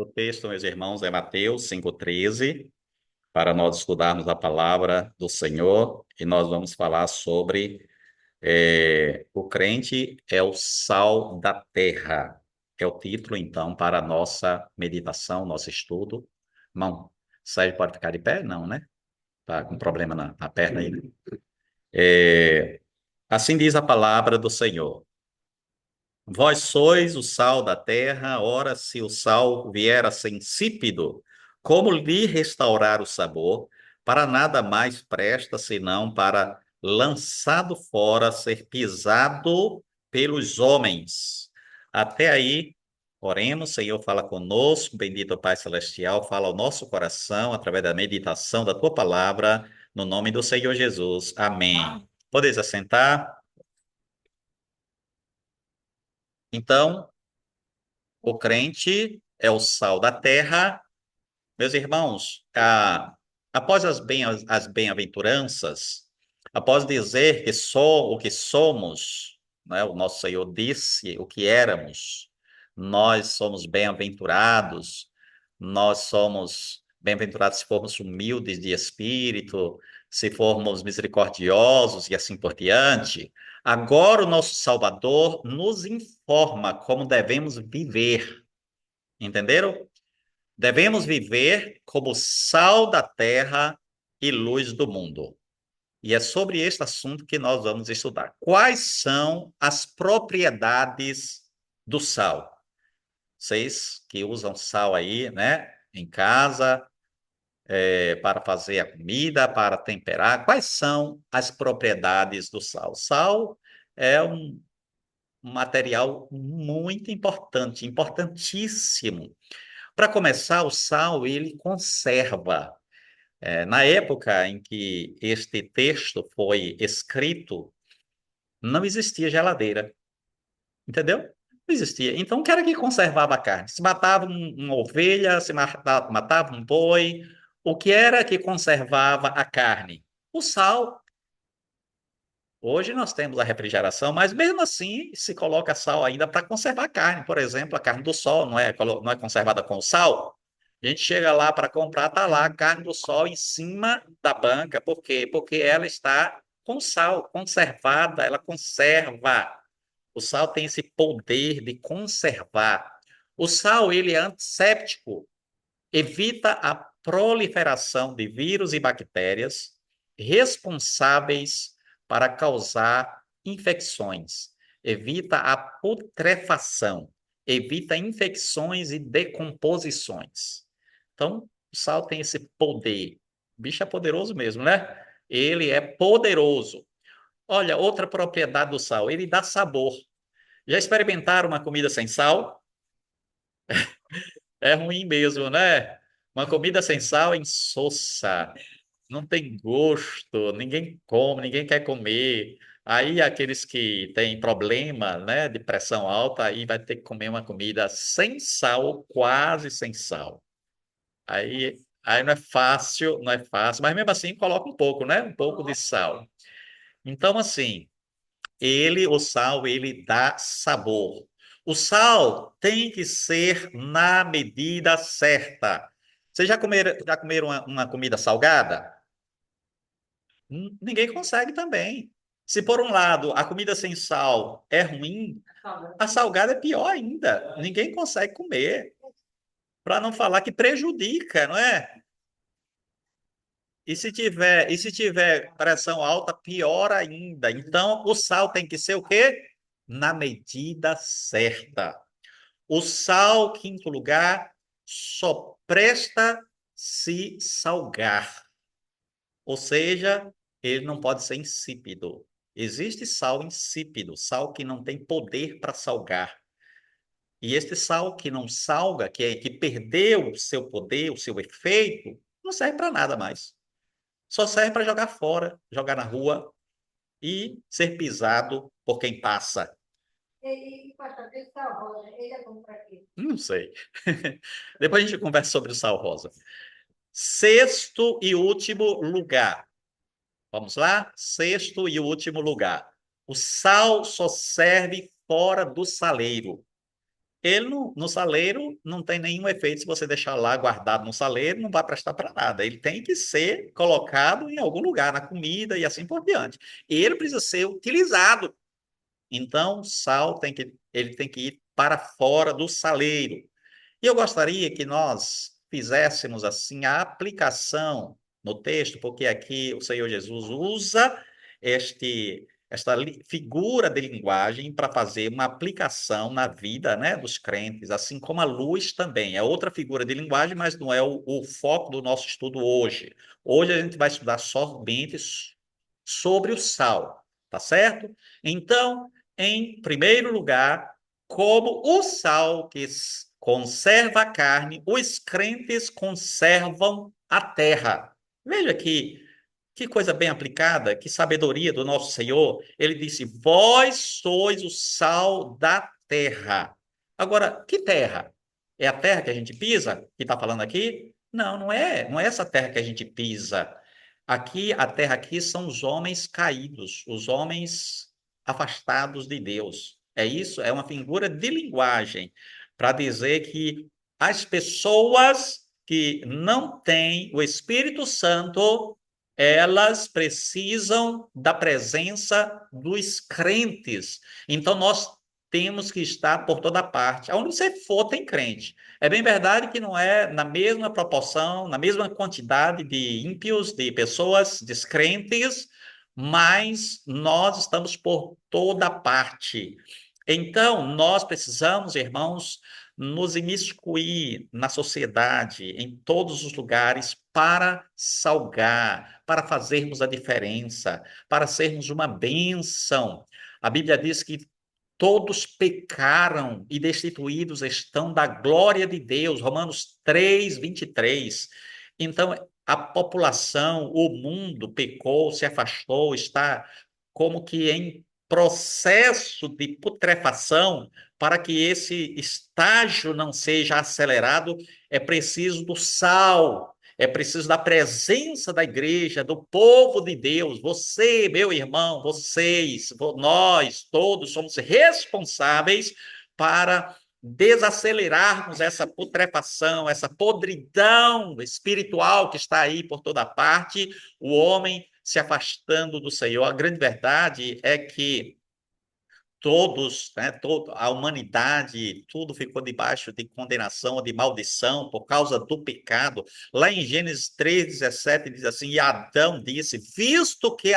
O texto, meus irmãos, é Mateus 5,13, para nós estudarmos a palavra do Senhor, e nós vamos falar sobre o crente é o sal da terra. É o título, então, para a nossa meditação, nosso estudo. Irmão, Sérgio pode ficar de pé? Não, né? Tá com problema na perna aí, né? Assim diz a palavra do Senhor. Vós sois o sal da terra, ora, se o sal vier a ser insípido, como lhe restaurar o sabor? Para nada mais presta senão para, lançado fora, ser pisado pelos homens. Até aí, oremos, Senhor, fala conosco, bendito Pai Celestial, fala ao nosso coração através da meditação da tua palavra, no nome do Senhor Jesus. Amém. Podeis assentar? Então, o crente é o sal da terra. Meus irmãos, após as bem-aventuranças, após dizer que sou o que somos, né, o nosso Senhor disse o que éramos, nós somos bem-aventurados, nós somos bem-aventurados se formos humildes de espírito, se formos misericordiosos e assim por diante. Agora o nosso Salvador nos informa como devemos viver. Entenderam? Devemos viver como sal da terra e luz do mundo. E é sobre este assunto que nós vamos estudar. Quais são as propriedades do sal? Vocês que usam sal aí, né, em casa, para fazer a comida, para temperar, quais são as propriedades do sal? Sal é um material muito importante, importantíssimo. Para começar, o sal ele conserva. Na época em que este texto foi escrito, não existia geladeira, entendeu? Não existia. Então, o que era que conservava a carne? Se matava uma ovelha, se matava um boi, o que era que conservava a carne? O sal. Hoje nós temos a refrigeração, mas mesmo assim se coloca sal ainda para conservar a carne. Por exemplo, a carne do sol não é conservada com sal. A gente chega lá para comprar, tá lá a carne do sol em cima da banca. Por quê? Porque ela está com sal, conservada, ela conserva. O sal tem esse poder de conservar. O sal, ele é antisséptico, evita a proliferação de vírus e bactérias responsáveis para causar infecções, evita a putrefação, evita infecções e decomposições. Então, o sal tem esse poder. O bicho é poderoso mesmo, né? Ele é poderoso. Olha, outra propriedade do sal, ele dá sabor. Já experimentaram uma comida sem sal? É ruim mesmo, né? Uma comida sem sal é insossa, não tem gosto, ninguém come, ninguém quer comer. Aí aqueles que têm problema, né, de pressão alta, aí vai ter que comer uma comida sem sal, ou quase sem sal. Aí não é fácil, não é fácil, mas mesmo assim coloca um pouco, né? Um pouco de sal. Então, assim, o sal, ele dá sabor. O sal tem que ser na medida certa. Vocês já comeram uma comida salgada? Ninguém consegue também. Se por um lado a comida sem sal é ruim, a salgada é pior ainda. Ninguém consegue comer. Para não falar que prejudica, não é? E se tiver pressão alta, pior ainda. Então, o sal tem que ser o quê? Na medida certa. O sal, quinto lugar, só presta se salgar. Ou seja, ele não pode ser insípido. Existe sal insípido, sal que não tem poder para salgar. E este sal que não salga, que perdeu o seu poder, o seu efeito, não serve para nada mais. Só serve para jogar fora, jogar na rua e ser pisado por quem passa. Não sei. Depois a gente conversa sobre o sal rosa. Sexto e último lugar. Vamos lá? Sexto e último lugar. O sal só serve fora do saleiro. ele no saleiro não tem nenhum efeito. Se você deixar lá guardado no saleiro, não vai prestar para nada. Ele tem que ser colocado em algum lugar, na comida e assim por diante. Ele precisa ser utilizado. Então, ele tem que ir para fora do saleiro. E eu gostaria que nós fizéssemos assim a aplicação no texto, porque aqui o Senhor Jesus usa figura de linguagem para fazer uma aplicação na vida, né, dos crentes, assim como a luz também. É outra figura de linguagem, mas não é o foco do nosso estudo hoje. Hoje a gente vai estudar somente sobre o sal, tá certo? Então, em primeiro lugar, como o sal que conserva a carne, os crentes conservam a terra. Veja que coisa bem aplicada, que sabedoria do nosso Senhor. Ele disse: Vós sois o sal da terra. Agora, que terra? É a terra que a gente pisa, que está falando aqui? Não, não é. Não é essa terra que a gente pisa. Aqui, a terra aqui são os homens caídos, os homens afastados de Deus. É isso, é uma figura de linguagem para dizer que as pessoas que não têm o Espírito Santo, elas precisam da presença dos crentes. Então, nós temos que estar por toda parte. Aonde você for, tem crente. É bem verdade que não é na mesma proporção, na mesma quantidade de ímpios, de pessoas descrentes, mas nós estamos por toda parte. Então, nós precisamos, irmãos, nos imiscuir na sociedade, em todos os lugares, para salgar, para fazermos a diferença, para sermos uma bênção. A Bíblia diz que todos pecaram e destituídos estão da glória de Deus. Romanos 3:23. Então, a população, o mundo pecou, se afastou, está como que em processo de putrefação. Para que esse estágio não seja acelerado, é preciso do sal, é preciso da presença da igreja, do povo de Deus. Você, meu irmão, vocês, nós todos somos responsáveis para desacelerarmos essa putrefação, essa podridão espiritual que está aí por toda parte, o homem se afastando do Senhor. A grande verdade é que todos, né, a humanidade, tudo ficou debaixo de condenação, de maldição por causa do pecado. Lá em Gênesis 3:17 diz assim: E Adão disse: Visto que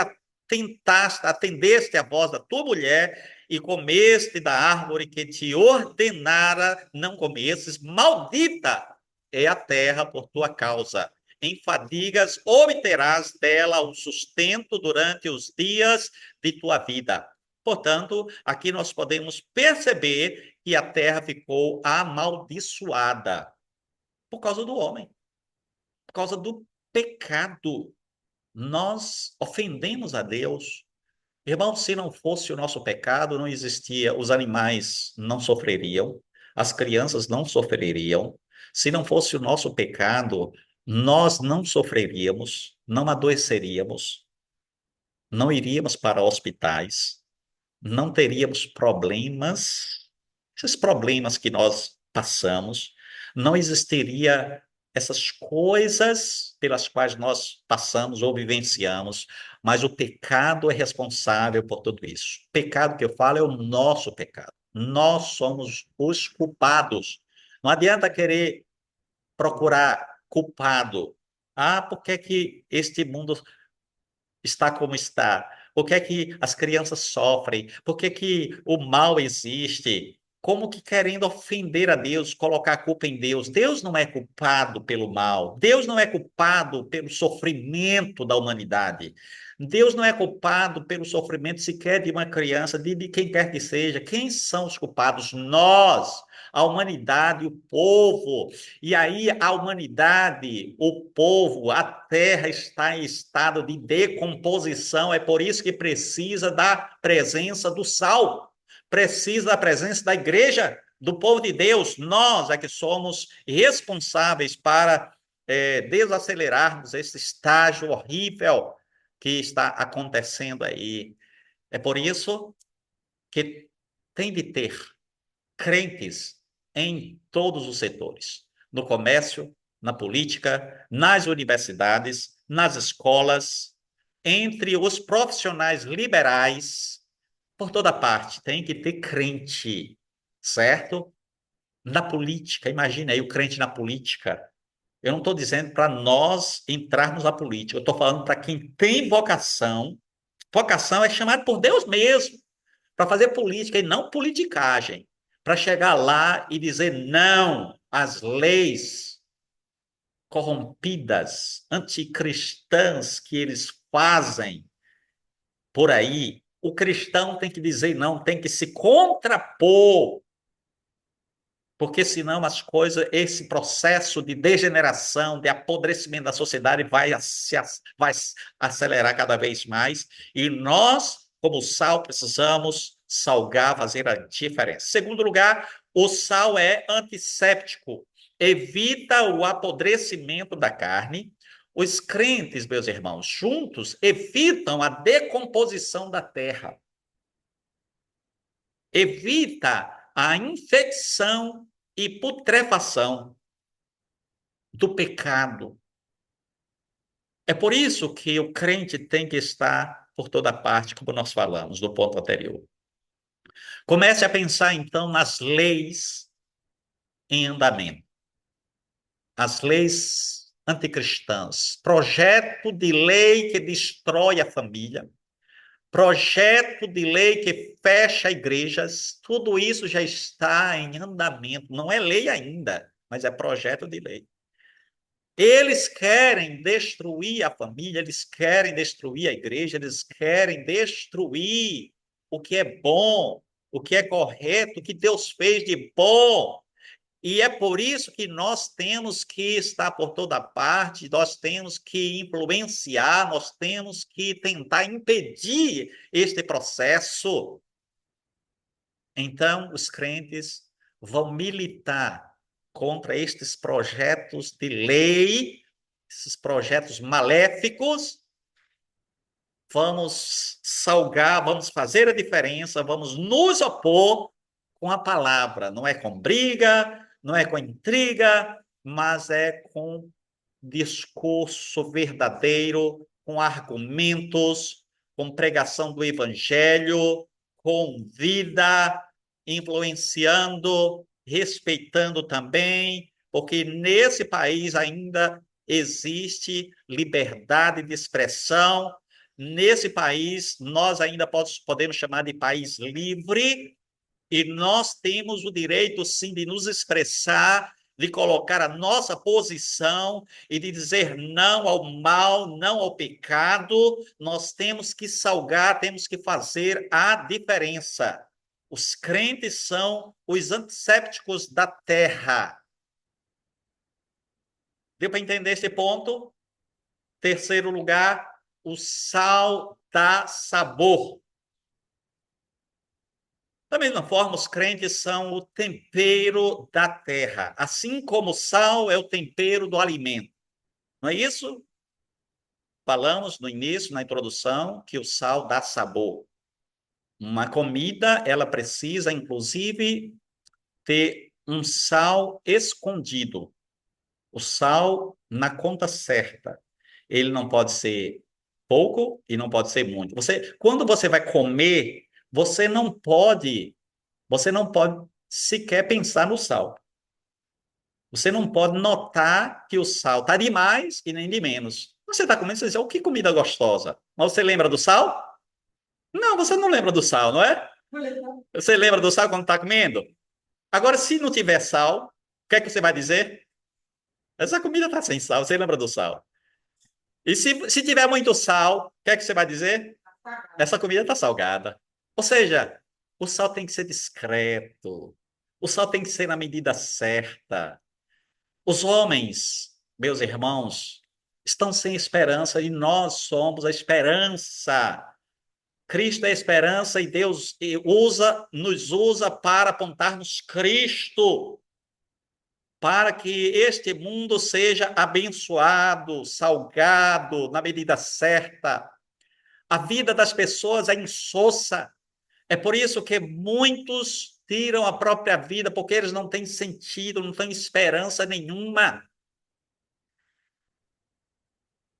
atendeste a voz da tua mulher e comeste da árvore que te ordenara não comesses, maldita é a terra por tua causa. Em fadigas obterás dela o sustento durante os dias de tua vida. Portanto, aqui nós podemos perceber que a terra ficou amaldiçoada por causa do homem, por causa do pecado. Nós ofendemos a Deus. Irmão, se não fosse o nosso pecado, não existia, os animais não sofreriam, as crianças não sofreriam. Se não fosse o nosso pecado, nós não sofreríamos, não adoeceríamos, não iríamos para hospitais, não teríamos problemas, esses problemas que nós passamos, não existiria essas coisas pelas quais nós passamos ou vivenciamos, mas o pecado é responsável por tudo isso. O pecado que eu falo é o nosso pecado. Nós somos os culpados. Não adianta querer procurar culpado. Ah, por que que este mundo está como está? Por que é que as crianças sofrem? Por que é que o mal existe? Como que querendo ofender a Deus, colocar a culpa em Deus? Deus não é culpado pelo mal. Deus não é culpado pelo sofrimento da humanidade. Deus não é culpado pelo sofrimento sequer de uma criança, de quem quer que seja. Quem são os culpados? Nós, a humanidade, o povo. E aí a humanidade, o povo, a terra está em estado de decomposição. É por isso que precisa da presença do sal, precisa da presença da igreja, do povo de Deus. Nós é que somos responsáveis para desacelerarmos esse estágio horrível que está acontecendo aí. É por isso que tem de ter crentes em todos os setores, no comércio, na política, nas universidades, nas escolas, entre os profissionais liberais, por toda parte, tem que ter crente, certo? Na política, imagine aí o crente na política. Eu não estou dizendo para nós entrarmos na política, eu estou falando para quem tem vocação. Vocação é chamado por Deus mesmo para fazer política e não politicagem, para chegar lá e dizer não às leis corrompidas, anticristãs que eles fazem por aí. O cristão tem que dizer não, tem que se contrapor, porque senão as coisas, esse processo de degeneração, de apodrecimento da sociedade vai acelerar cada vez mais, e nós, como sal, precisamos salgar, fazer a diferença. Segundo lugar, o sal é antisséptico, evita o apodrecimento da carne. Os crentes, meus irmãos, juntos evitam a decomposição da terra, evita a infecção e putrefação do pecado. É por isso que o crente tem que estar por toda parte, como nós falamos no ponto anterior. Comece a pensar, então, nas leis em andamento, as leis anticristãs, projeto de lei que destrói a família, projeto de lei que fecha igrejas, tudo isso já está em andamento. Não é lei ainda, mas é projeto de lei. Eles querem destruir a família, eles querem destruir a igreja, eles querem destruir o que é bom, o que é correto, o que Deus fez de bom. E é por isso que nós temos que estar por toda parte, nós temos que influenciar, nós temos que tentar impedir este processo. Então, os crentes vão militar contra estes projetos de lei, esses projetos maléficos. Vamos salgar, vamos fazer a diferença, vamos nos opor com a palavra. Não é com briga, não é com intriga, mas é com discurso verdadeiro, com argumentos, com pregação do evangelho, com vida, influenciando, respeitando também, porque nesse país ainda existe liberdade de expressão. Nesse país, nós ainda podemos chamar de país livre, e nós temos o direito, sim, de nos expressar, de colocar a nossa posição e de dizer não ao mal, não ao pecado. Nós temos que salgar, temos que fazer a diferença. Os crentes são os antissépticos da terra. Deu para entender esse ponto? Terceiro lugar, o sal dá sabor. Da mesma forma, os crentes são o tempero da terra, assim como o sal é o tempero do alimento. Não é isso? Falamos no início, na introdução, que o sal dá sabor. Uma comida, ela precisa, inclusive, ter um sal escondido. O sal na conta certa. Ele não pode ser pouco e não pode ser muito. Quando você vai comer, você não pode sequer pensar no sal. Você não pode notar que o sal está de mais e nem de menos. Você está comendo, você diz, oh, que comida gostosa. Mas você lembra do sal? Não, você não lembra do sal, não é? Você lembra do sal quando está comendo? Agora, se não tiver sal, o que é que você vai dizer? Essa comida está sem sal, você lembra do sal. E se tiver muito sal, o que é que você vai dizer? Essa comida está salgada. Ou seja, o sal tem que ser discreto. O sal tem que ser na medida certa. Os homens, meus irmãos, estão sem esperança e nós somos a esperança. Cristo é a esperança e Deus nos usa para apontar-nos Cristo, para que este mundo seja abençoado, salgado, na medida certa. A vida das pessoas é insossa. É por isso que muitos tiram a própria vida porque eles não têm sentido, não têm esperança nenhuma.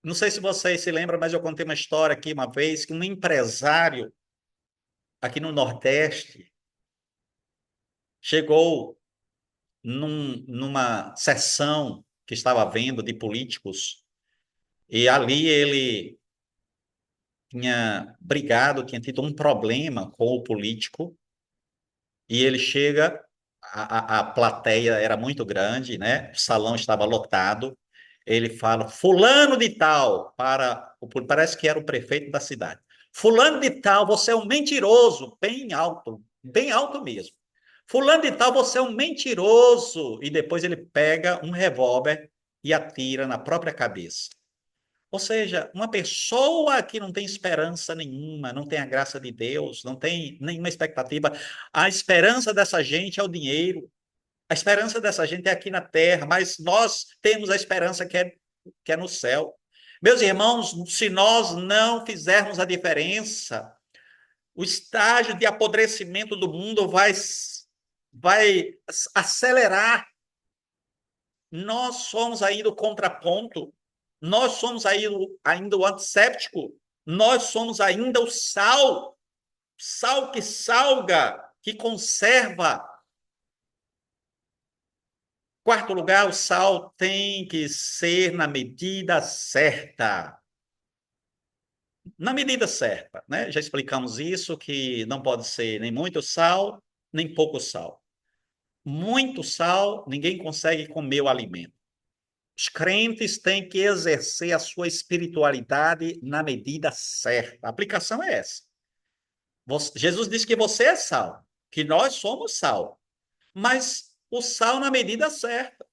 Não sei se vocês se lembram, mas eu contei uma história aqui uma vez que um empresário aqui no Nordeste chegou numa sessão que estava havendo de políticos e ali ele tinha brigado, tinha tido um problema com o político e ele chega, a plateia era muito grande, né? O salão estava lotado. Ele fala, fulano de tal, parece que era o prefeito da cidade. Fulano de tal, você é um mentiroso, bem alto mesmo. Fulano de tal, você é um mentiroso. E depois ele pega um revólver e atira na própria cabeça. Ou seja, uma pessoa que não tem esperança nenhuma, não tem a graça de Deus, não tem nenhuma expectativa, a esperança dessa gente é o dinheiro, a esperança dessa gente é aqui na terra, mas nós temos a esperança que é no céu. Meus irmãos, se nós não fizermos a diferença, o estágio de apodrecimento do mundo vai acelerar. Nós somos ainda o contraponto, nós somos ainda o antisséptico, nós somos ainda o sal, sal que salga, que conserva. Quarto lugar, o sal tem que ser na medida certa. Na medida certa, né? Já explicamos isso, que não pode ser nem muito sal, nem pouco sal. Muito sal, ninguém consegue comer o alimento. Os crentes têm que exercer a sua espiritualidade na medida certa. A aplicação é essa. Jesus disse que você é sal, que nós somos sal, mas o sal na medida certa.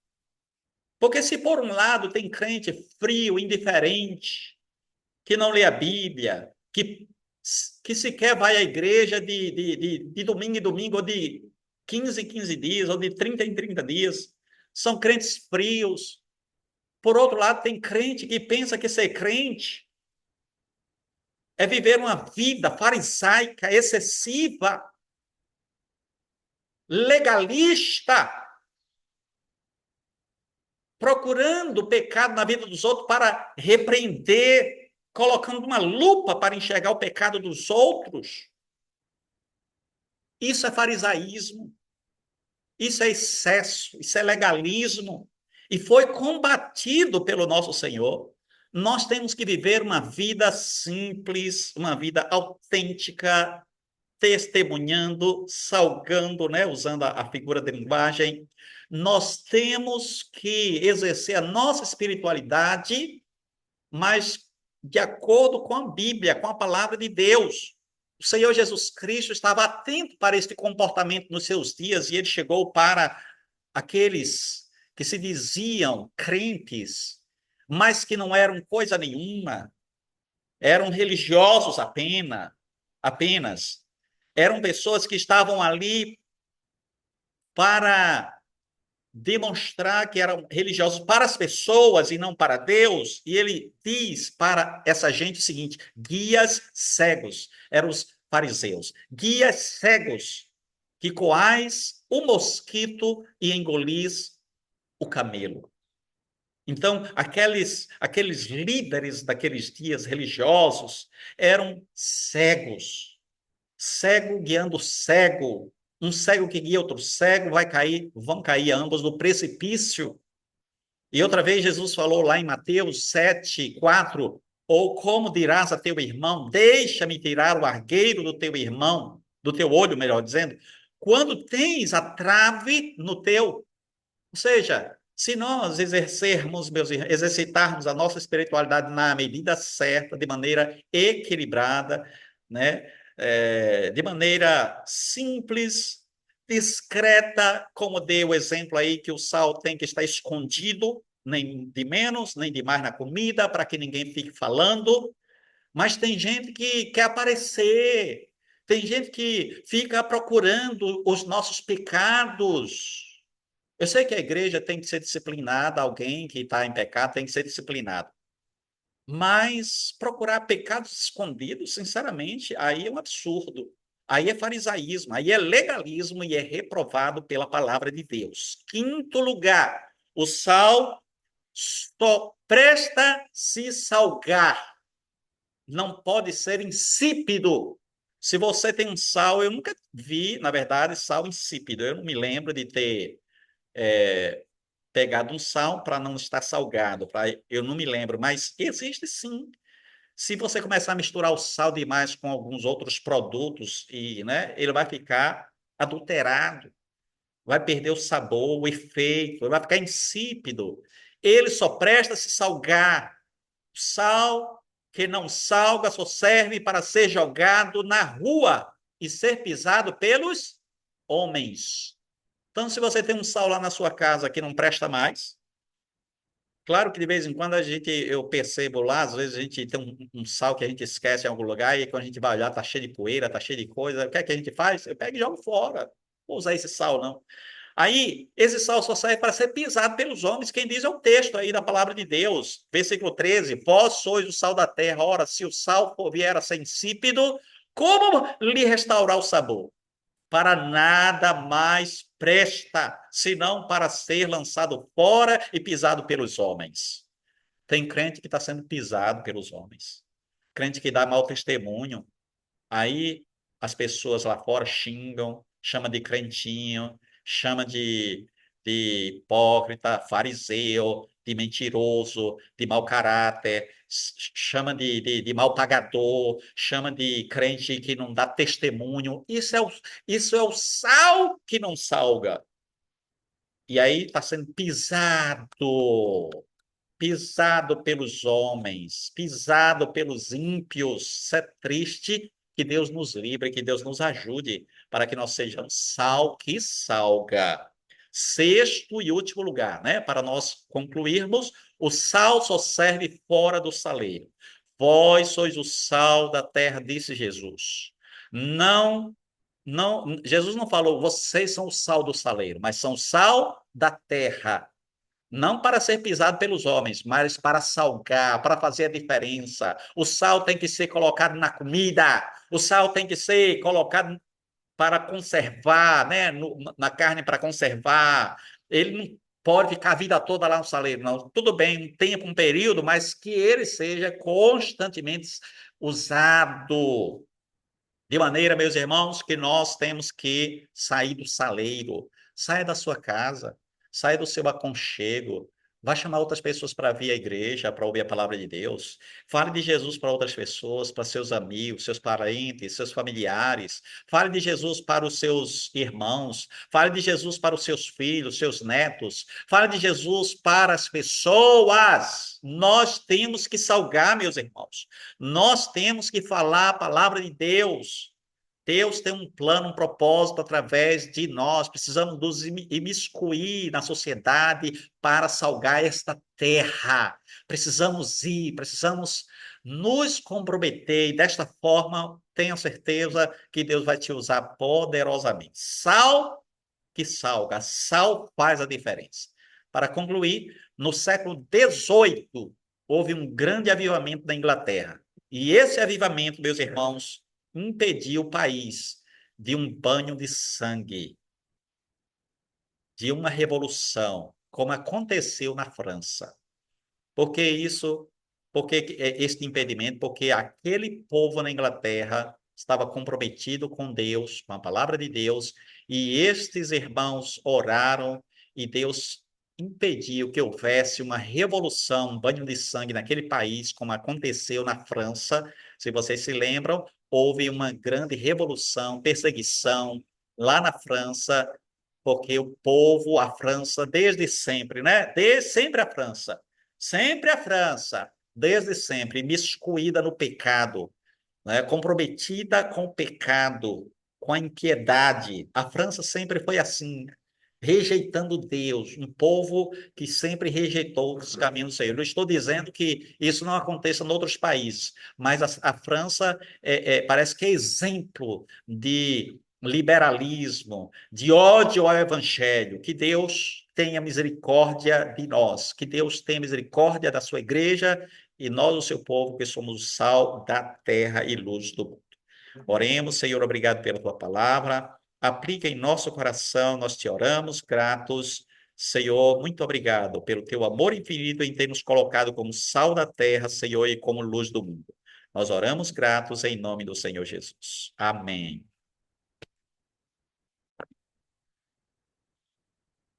Porque se por um lado tem crente frio, indiferente, que não lê a Bíblia, que sequer vai à igreja de domingo em domingo, ou de 15 em 15 dias, ou de 30 em 30 dias, são crentes frios. Por outro lado, tem crente que pensa que ser crente é viver uma vida farisaica, excessiva, legalista, procurando o pecado na vida dos outros para repreender, colocando uma lupa para enxergar o pecado dos outros. Isso é farisaísmo, isso é excesso, isso é legalismo. E foi combatido pelo nosso Senhor. Nós temos que viver uma vida simples, uma vida autêntica, testemunhando, salgando, né, usando a figura de linguagem. Nós temos que exercer a nossa espiritualidade, mas de acordo com a Bíblia, com a palavra de Deus. O Senhor Jesus Cristo estava atento para este comportamento nos seus dias e ele chegou para aqueles que se diziam crentes, mas que não eram coisa nenhuma, eram religiosos apenas. Eram pessoas que estavam ali para demonstrar que eram religiosos para as pessoas e não para Deus. E ele diz para essa gente o seguinte: guias cegos, eram os fariseus, guias cegos, que coais o mosquito e engolis o camelo. Então, aqueles líderes daqueles dias religiosos eram cegos, cego guiando cego. Um cego que guia outro cego vão cair ambos no precipício. E outra vez Jesus falou lá em Mateus 7:4, ou como dirás a teu irmão, deixa-me tirar o argueiro do teu irmão, do teu olho, melhor dizendo, quando tens a trave no teu. Ou seja, se nós exercitarmos a nossa espiritualidade na medida certa, de maneira equilibrada, né? De maneira simples, discreta, como dei o exemplo aí, que o sal tem que estar escondido, nem de menos, nem de mais na comida, para que ninguém fique falando. Mas tem gente que quer aparecer, tem gente que fica procurando os nossos pecados. Eu sei que a igreja tem que ser disciplinada, alguém que está em pecado tem que ser disciplinado. Mas procurar pecados escondidos, sinceramente, aí é um absurdo. Aí é farisaísmo, aí é legalismo e é reprovado pela palavra de Deus. Quinto lugar, o sal só presta se salgar, não pode ser insípido. Se você tem um sal, eu nunca vi, na verdade, sal insípido. Eu não me lembro de ter pegado um sal para não estar salgado. Eu não me lembro, mas existe sim. Se você começar a misturar o sal demais com alguns outros produtos, né, ele vai ficar adulterado, vai perder o sabor, o efeito, vai ficar insípido. Ele só presta se salgar. Sal que não salga só serve para ser jogado na rua e ser pisado pelos homens. Então, se você tem um sal lá na sua casa que não presta mais, claro que de vez em quando eu percebo lá, às vezes a gente tem um sal que a gente esquece em algum lugar e quando a gente vai olhar tá cheio de poeira, tá cheio de coisa. O que é que a gente faz? Eu pego e jogo fora. Não vou usar esse sal, não. Aí, esse sal só serve para ser pisado pelos homens. Quem diz é o texto aí da palavra de Deus. Versículo 13: Vós sois o sal da terra. Ora, se o sal vier a ser insípido, como lhe restaurar o sabor? Para nada mais presta, senão para ser lançado fora e pisado pelos homens. Tem crente que está sendo pisado pelos homens. Crente que dá mau testemunho. Aí as pessoas lá fora xingam, chama de crentinho, chama de hipócrita, fariseu, de mentiroso, de mau caráter, chama de mal pagador, chama de crente que não dá testemunho. Isso é o sal que não salga. E aí está sendo pisado pelos homens, pisado pelos ímpios. Isso é triste. Que Deus nos livre, que Deus nos ajude para que nós sejamos sal que salga. Sexto e último lugar, né? Para nós concluirmos, o sal só serve fora do saleiro. Vós sois o sal da terra, disse Jesus. Não, não, Jesus não falou, vocês são o sal do saleiro, mas são o sal da terra, não para ser pisado pelos homens, mas para salgar, para fazer a diferença. O sal tem que ser colocado na comida, o sal tem que ser colocado para conservar, né? Na carne para conservar. Ele não pode ficar a vida toda lá no saleiro, não. Tudo bem, um tempo, um período, mas que ele seja constantemente usado. De maneira, meus irmãos, que nós temos que sair do saleiro, saia da sua casa, saia do seu aconchego, vá chamar outras pessoas para vir à igreja, para ouvir a palavra de Deus. Fale de Jesus para outras pessoas, para seus amigos, seus parentes, seus familiares. Fale de Jesus para os seus irmãos. Fale de Jesus para os seus filhos, seus netos. Fale de Jesus para as pessoas. Nós temos que salgar, meus irmãos. Nós temos que falar a palavra de Deus. Deus tem um plano, um propósito através de nós. Precisamos nos imiscuir na sociedade para salgar esta terra. Precisamos nos comprometer e desta forma, tenha certeza que Deus vai te usar poderosamente. Sal que salga, sal faz a diferença. Para concluir, no século XVIII, houve um grande avivamento na Inglaterra. E esse avivamento, meus irmãos, impediu o país de um banho de sangue, de uma revolução, como aconteceu na França. Por que isso? Por que este impedimento? Porque aquele povo na Inglaterra estava comprometido com Deus, com a palavra de Deus, e estes irmãos oraram e Deus impediu que houvesse uma revolução, um banho de sangue naquele país, como aconteceu na França. Se vocês se lembram, houve uma grande revolução, perseguição lá na França, porque o povo, a França, desde sempre, né? Desde sempre a França, desde sempre, imiscuída no pecado, né? Comprometida com o pecado, com a impiedade. A França sempre foi assim, rejeitando Deus, um povo que sempre rejeitou os caminhos do Senhor. Não estou dizendo que isso não aconteça em outros países, mas a França parece que é exemplo de liberalismo, de ódio ao evangelho. Que Deus tenha misericórdia de nós, que Deus tenha misericórdia da sua igreja e nós, o seu povo, que somos o sal da terra e luz do mundo. Oremos, Senhor, obrigado pela tua palavra. Aplica em nosso coração, nós te oramos, gratos. Senhor, muito obrigado pelo teu amor infinito em ter nos colocado como sal da terra, Senhor, e como luz do mundo. Nós oramos gratos em nome do Senhor Jesus. Amém.